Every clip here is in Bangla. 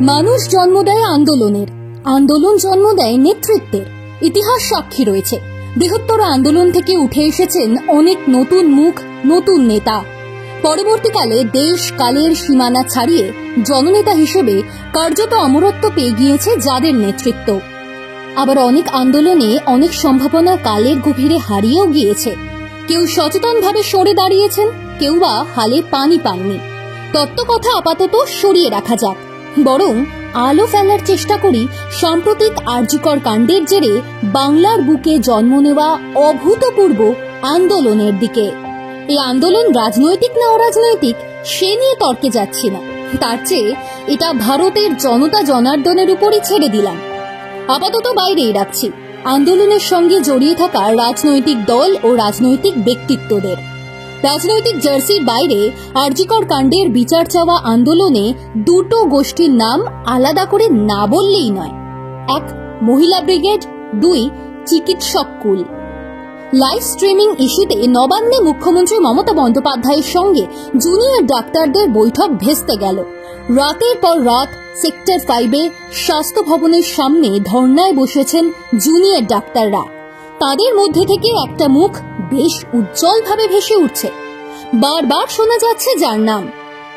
মানুষ জন্ম দেয় আন্দোলনের, আন্দোলন জন্ম দেয় নেতৃত্বের। ইতিহাস সাক্ষী রয়েছে, বৃহত্তর আন্দোলন থেকে উঠে এসেছেন অনেক নতুন মুখ, নতুন নেতা। পরবর্তীকালে দেশ কালের সীমানা ছাড়িয়ে জননেতা হিসেবে কার্যত অমরত্ব পেয়ে গিয়েছে যাদের নেতৃত্ব। আবার অনেক আন্দোলনে অনেক সম্ভাবনা কালের গভীরে হারিয়েও গিয়েছে। কেউ সচেতনভাবে সরে দাঁড়িয়েছেন, কেউ বা হালে পানি পাননি। তত্ত্বকথা আপাতত সরিয়ে রাখা যাক, বরং আলো ফেলার চেষ্টা করি সাম্প্রতিক আরজিকর কাণ্ডের জেরে বাংলার বুকে জন্ম নেওয়া অভূতপূর্ব আন্দোলনের দিকে। এই আন্দোলন রাজনৈতিক না অরাজনৈতিক সে নিয়ে তর্কে যাচ্ছি না, তার চেয়ে এটা ভারতের জনতা জনার্দনের উপরই ছেড়ে দিলাম। আপাতত বাইরেই রাখছি আন্দোলনের সঙ্গে জড়িয়ে থাকা রাজনৈতিক দল ও রাজনৈতিক ব্যক্তিত্বদের। রাজনৈতিক জার্সির বাইরে আরজিকর কাণ্ডের বিচার চাওয়া আন্দোলনে দুটো গোষ্ঠীর নাম আলাদা করে না বললেই নয়। এক, মহিলা ব্রিগেড, দুই, চিকিৎসক কুল। লাইভ স্ট্রিমিং ইস্যুতে নবান্নে মুখ্যমন্ত্রী মমতা বন্দ্যোপাধ্যায়ের সঙ্গে জুনিয়র ডাক্তারদের বৈঠক ভেস্তে গেল। রাতের পর রাত সেক্টর 5-এ স্বাস্থ্য ভবনের সামনে ধর্নায় বসেছেন জুনিয়র ডাক্তাররা। তাদের মধ্যে থেকে একটা মুখ বেশ উজ্জ্বলভাবে ভেসে উঠছে, বারবার শোনা যাচ্ছে যার নাম,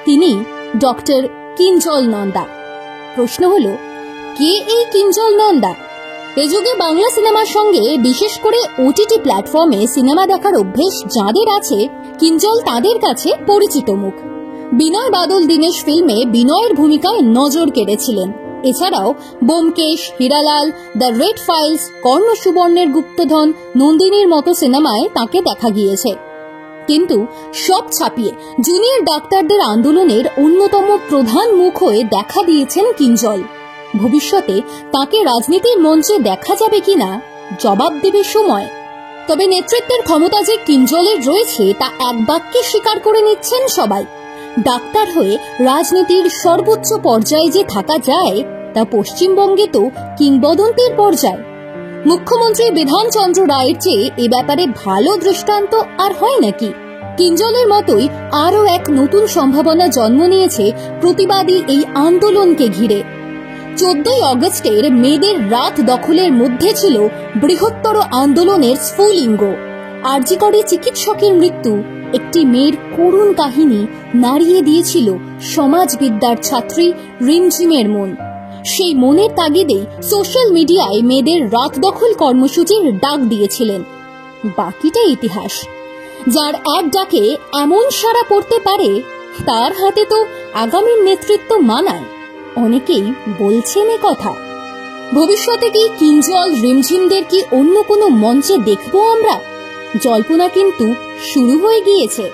তিনি ডক্টর কিঞ্জল নন্দা। প্রশ্ন হলো, কে এই কিঞ্জল নন্দা? এ যুগে বাংলা সিনেমার সঙ্গে বিশেষ করে ওটিটি প্ল্যাটফর্মে সিনেমা দেখার অভ্যেস যাদের আছে, কিঞ্জল তাদের কাছে পরিচিত মুখ। বিনয় বাদল দীনেশ ফিল্মে বিনয়ের ভূমিকায় নজর কেড়েছিলেন। এছাড়াও Byomkesh, Hiralal, the red files, Karna Subarner Guptodhon, নন্দিনীর মতো সিনেমায় তাকে দেখা গিয়েছে। কিন্তু সব ছাপিয়ে জুনিয়র ডাক্তারদের আন্দোলনের অন্যতম প্রধান মুখ হয়ে দেখা দিয়েছেন কিঞ্জল। ভবিষ্যতে তাকে রাজনীতির মঞ্চে দেখা যাবে কিনা জবাব দেবে সময়। তবে নেতৃত্বের ক্ষমতা যে কিঞ্জলের রয়েছে তা এক বাক্যে স্বীকার করে নিচ্ছেন সবাই। ডাক্তার হয়ে রাজনীতির সর্বোচ্চ পর্যায়ে যে থাকা যায় তা পশ্চিমবঙ্গে তো কিংবদন্তির পর্যায়ে। মুখ্যমন্ত্রী বিধানচন্দ্র রায়ের চেয়ে এ ব্যাপারে ভালো দৃষ্টান্ত আর হয় নাকি? কিঞ্জলের মতোই আরও এক নতুন সম্ভাবনা জন্ম নিয়েছে প্রতিবাদী এই আন্দোলনকে ঘিরে। 14ই অগস্টের মেয়েদের রাত দখলের মধ্যে ছিল বৃহত্তর আন্দোলনের স্ফুলিঙ্গ। আরজিকরে চিকিৎসকের মৃত্যু, একটি মেয়ের করুণ কাহিনী নাড়িয়ে দিয়েছিল সমাজবিদ্যার ছাত্রী রিমঝিমের মন। সেই মনের তাগিদেই সোশ্যাল মিডিয়ায় মেয়েদের রাত দখল কর্মসূচির ডাক দিয়েছিলেন। বাকিটা ইতিহাস। যার এক ডাকে এমন সাড়া পড়তে পারে তার হাতে তো আগামীর নেতৃত্ব মানায়, অনেকেই বলছেন এ কথা। ভবিষ্যতে কি কিঞ্জল, রিমঝিমদের কি অন্য কোনো মঞ্চে দেখবো আমরা? জল্পনা কিন্তু শুরু হয়ে গিয়েছে।